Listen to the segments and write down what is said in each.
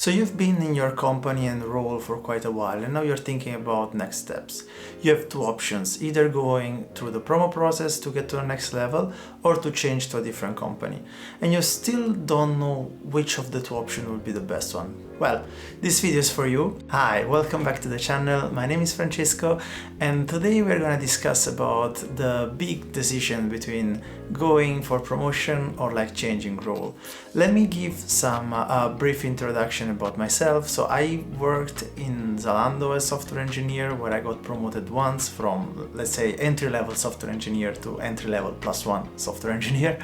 So you've been in your company and role for quite a while and now you're thinking about next steps. You have two options, either going through the promo process to get to the next level or to change to a different company. And you still don't know which of the two options will be the best one. Well, this video is for you. Hi, welcome back to the channel. My name is Francesco and today we're gonna discuss about the big decision between going for promotion or like changing role. Let me give some brief introduction about myself. So I worked in Zalando as software engineer, where I got promoted once from, let's say, entry-level software engineer to entry-level +1 software engineer.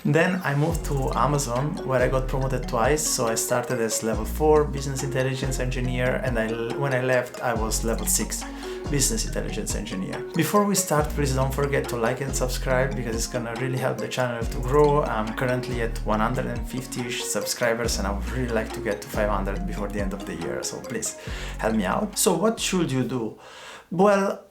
Then I moved to Amazon, where I got promoted twice. So I started as level 4 business intelligence engineer, and when I left I was level 6 business intelligence engineer. Before we start, please don't forget to like and subscribe because it's gonna really help the channel to grow. I'm currently at 150-ish subscribers and I would really like to get to 500 before the end of the year, so please help me out. So what should you do? Well,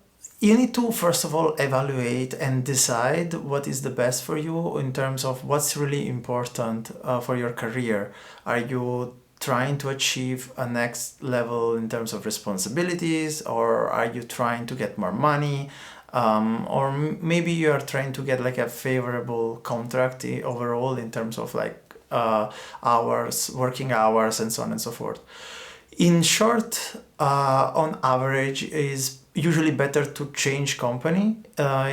you need to first of all evaluate and decide what is the best for you in terms of what's really important for your career. Are you trying to achieve a next level in terms of responsibilities, or are you trying to get more money, or maybe you are trying to get like a favorable contract overall in terms of like hours, working hours, and so on and so forth. In short, on average, is usually better to change company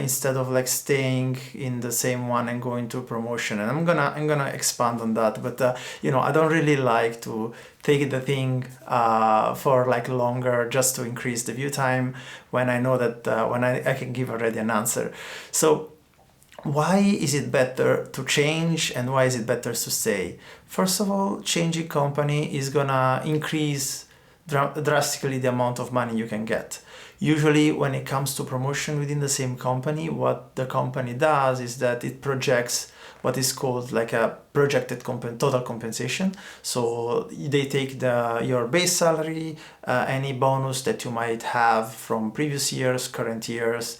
instead of like staying in the same one and going to promotion. And I'm gonna expand on that, but I don't really like to take the thing for like longer just to increase the view time when I know that when I can give already an answer. So why is it better to change and why is it better to stay? First of all, changing company is gonna increase drastically the amount of money you can get. Usually when it comes to promotion within the same company, what the company does is that it projects what is called like a projected total compensation. So they take your base salary, any bonus that you might have from previous years, current years,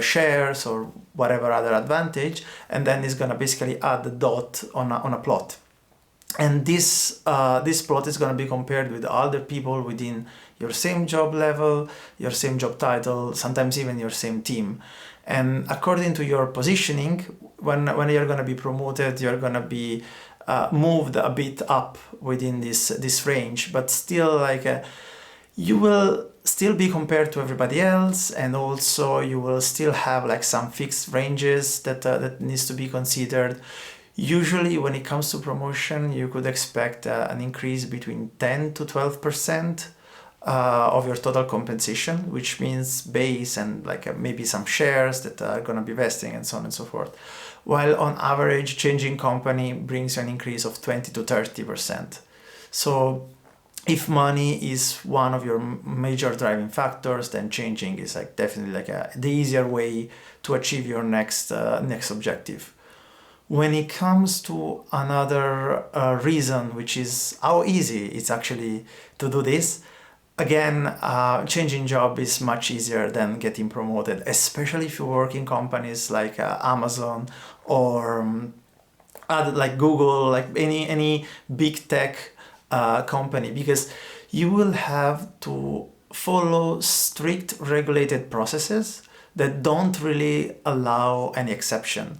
shares or whatever other advantage, and then it's gonna basically add the dot on a plot. And this plot is going to be compared with other people within your same job level, your same job title, sometimes even your same team. And according to your positioning, when you're going to be promoted, you're going to be moved a bit up within this range, but still you will still be compared to everybody else, and also you will still have like some fixed ranges that needs to be considered. Usually when it comes to promotion, you could expect an increase between 10 to 12% of your total compensation, which means base and like maybe some shares that are going to be vesting and so on and so forth. While on average, changing company brings you an increase of 20 to 30%. So if money is one of your major driving factors, then changing is like definitely like the easier way to achieve your next objective. When it comes to another reason, which is how easy it's actually to do this, again, changing job is much easier than getting promoted, especially if you work in companies like Amazon or like Google, like any big tech company, because you will have to follow strict regulated processes that don't really allow any exception.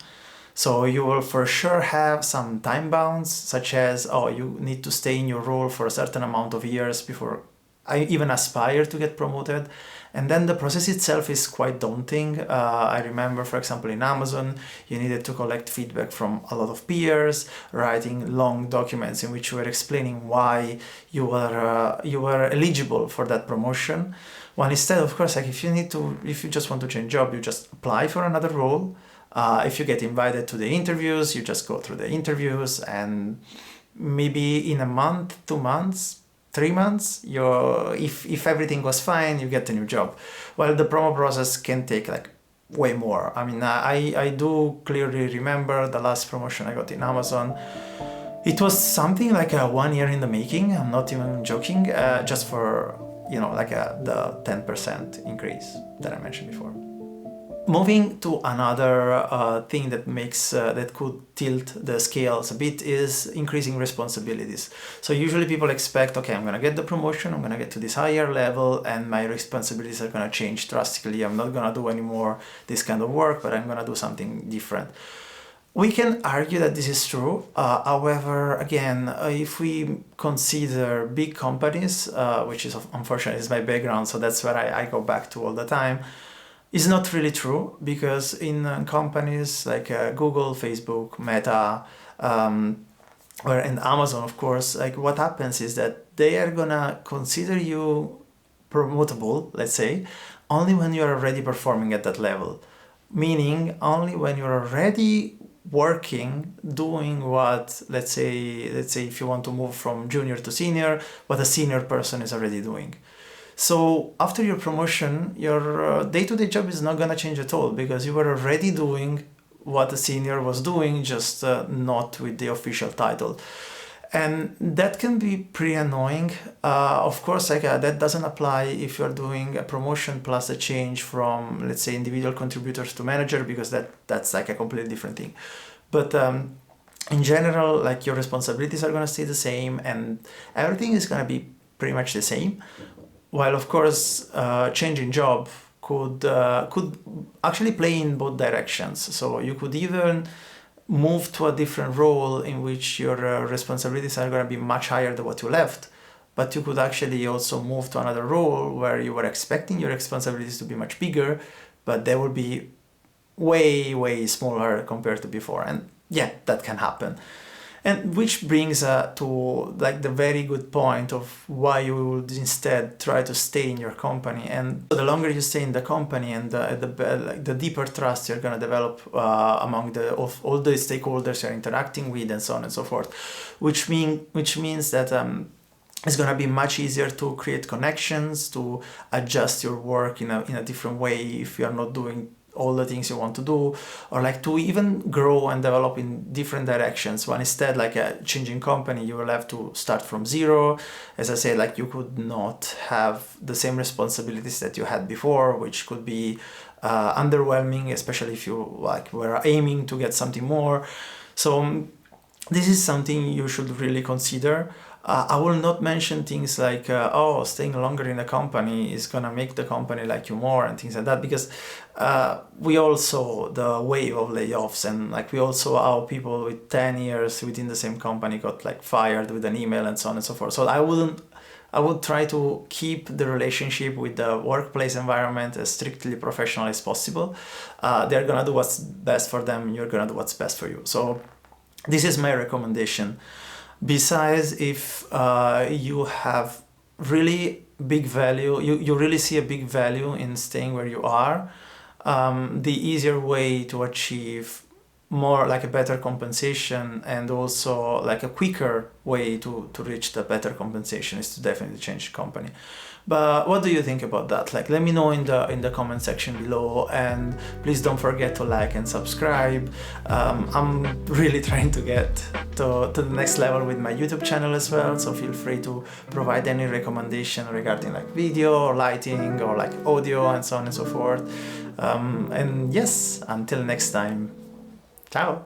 So you will for sure have some time bounds, such as, you need to stay in your role for a certain amount of years before I even aspire to get promoted. And then the process itself is quite daunting. I remember, for example, in Amazon, you needed to collect feedback from a lot of peers, writing long documents in which you were explaining why you were eligible for that promotion. While instead, of course, like if you just want to change job, you just apply for another role. If you get invited to the interviews, you just go through the interviews, and maybe in a month, 2 months, 3 months, if everything was fine, you get a new job. While the promo process can take like way more. I mean, I do clearly remember the last promotion I got in Amazon. It was something like 1 year in the making. I'm not even joking, just for the 10% increase that I mentioned before. Moving to another thing that makes that could tilt the scales a bit is increasing responsibilities. So usually people expect, okay, I'm gonna get the promotion, I'm gonna get to this higher level, and my responsibilities are gonna change drastically. I'm not gonna do anymore this kind of work, but I'm gonna do something different. We can argue that this is true. However, again, if we consider big companies, which is unfortunately is my background, so that's where I go back to all the time, is not really true, because in companies like Google, Facebook, Meta, and Amazon, of course, like what happens is that they are gonna consider you promotable, let's say, only when you are already performing at that level. Meaning only when you're already working, doing what, let's say if you want to move from junior to senior, what a senior person is already doing. So after your promotion, your day-to-day job is not gonna change at all, because you were already doing what a senior was doing, just not with the official title. And that can be pretty annoying. Of course, like that doesn't apply if you're doing a promotion plus a change from, let's say, individual contributors to manager, because that's like a completely different thing. But in general, like your responsibilities are gonna stay the same, and everything is gonna be pretty much the same. While of course, changing job could actually play in both directions. So you could even move to a different role in which your responsibilities are going to be much higher than what you left, but you could actually also move to another role where you were expecting your responsibilities to be much bigger, but they will be way smaller compared to before. And yeah, that can happen. And which brings to like the very good point of why you would instead try to stay in your company. And the longer you stay in the company, and the deeper trust you're gonna develop among all the stakeholders you're interacting with, and so on and so forth. Which means that it's gonna be much easier to create connections, to adjust your work in a different way if you are not doing all the things you want to do, or like to even grow and develop in different directions. When instead, like a changing company, you will have to start from zero. As I said, like you could not have the same responsibilities that you had before, which could be underwhelming, especially if you like were aiming to get something more. So this is something you should really consider. I will not mention things like, staying longer in the company is gonna make the company like you more and things like that, because we all saw the wave of layoffs, and like we all saw how people with 10 years within the same company got like fired with an email and so on and so forth. So I would try to keep the relationship with the workplace environment as strictly professional as possible. They're gonna do what's best for them, you're gonna do what's best for you. So this is my recommendation. Besides, if you have really big value, you really see a big value in staying where you are, the easier way to achieve more like a better compensation, and also like a quicker way to reach the better compensation, is to definitely change the company. But what do you think about that? Like, let me know in the comment section below, and please don't forget to like and subscribe. I'm really trying to get to the next level with my YouTube channel as well, so feel free to provide any recommendation regarding like video or lighting or like audio and so on and so forth. And yes, until next time, ciao!